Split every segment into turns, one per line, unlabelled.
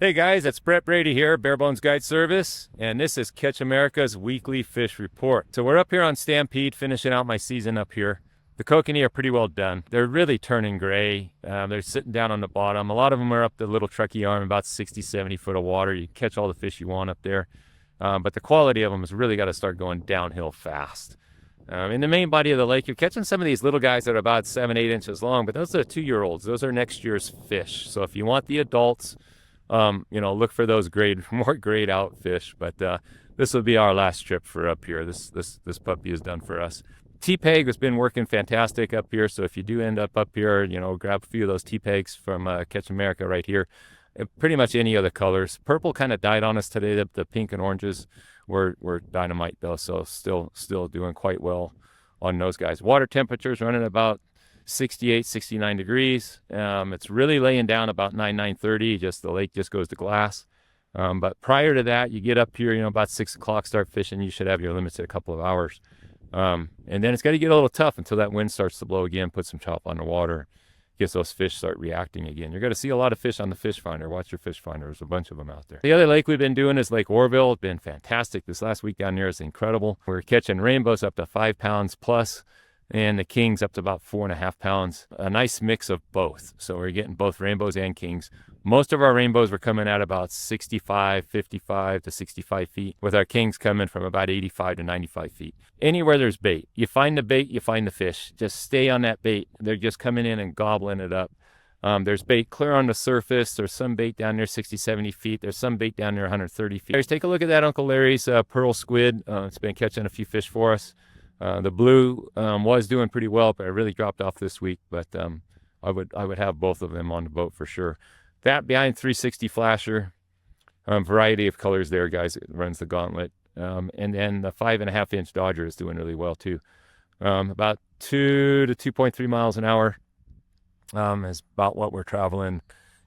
Hey guys, it's Brett Brady here, Barebones Guide Service, and this is Catch America's weekly fish report. So we're up here on Stampede, finishing out my season up here. The Kokanee are pretty well done. They're really turning gray. They're sitting down on the bottom. A lot of them are up the little Truckee arm, about 60, 70 foot of water. You catch all the fish you want up there. But the quality of them has really got to start going downhill fast. In the main body of the lake, you're catching some of these little guys that are about 7, 8 inches long, but those are 2-year-olds. Those are next year's fish. So if you want the adults, look for those more grayed out fish. But this will be our last trip for up here. This puppy is done for us. Teapag has been working fantastic up here. So if you do end up here, grab a few of those Teapags from Catch America right here. Pretty much any other colors. Purple kind of died on us today. The pink and oranges were dynamite though. So still doing quite well on those guys. Water temperatures running about 68, 69 degrees. It's really laying down about 9:30. Just the lake just goes to glass. But prior to that, you get up here, about 6 o'clock, start fishing. You should have your limits in a couple of hours. And then it's got to get a little tough until that wind starts to blow again, put some chop on the water, gets those fish start reacting again. You're going to see a lot of fish on the fish finder. Watch your fish finder. There's a bunch of them out there. The other lake we've been doing is Lake Oroville. It's been fantastic. This last week down there is incredible. We're catching rainbows up to 5 pounds plus, and the kings up to about 4.5 pounds. A nice mix of both. So we're getting both rainbows and kings. Most of our rainbows were coming at about 65, 55 to 65 feet, with our kings coming from about 85 to 95 feet. Anywhere there's bait, you find the bait, you find the fish. Just stay on that bait. They're just coming in and gobbling it up. There's bait clear on the surface. There's some bait down there 60, 70 feet. There's some bait down there 130 feet. Guys, take a look at that Uncle Larry's pearl squid. It's been catching a few fish for us. The blue was doing pretty well, but it really dropped off this week. But I would have both of them on the boat for sure. That behind 360 flasher, variety of colors there, guys. It runs the gauntlet. And then the 5.5-inch Dodger is doing really well too. About 2 to 2.3 miles an hour is about what we're traveling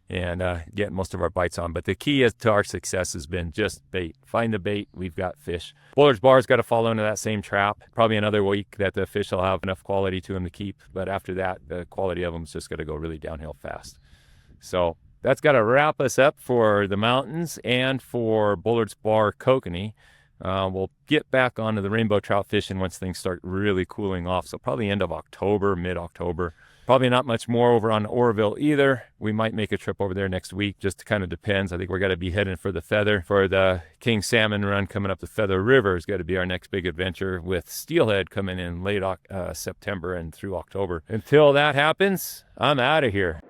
and getting most of our bites on. But the key to our success has been just bait. Find the bait, we've got fish. Bullard's bar's got to fall into that same trap. Probably another week that the fish will have enough quality to them to keep. But after that, the quality of them is just going to go really downhill fast. So that's got to wrap us up for the mountains and for Bullard's Bar Kokanee. We'll get back onto the rainbow trout fishing once things start really cooling off. So probably end of October, mid-October. Probably not much more over on Oroville either. We might make a trip over there next week. Just kind of depends. I think we're going to be heading for the Feather. For the King Salmon run coming up the Feather River is going to be our next big adventure, with Steelhead coming in late September and through October. Until that happens, I'm out of here.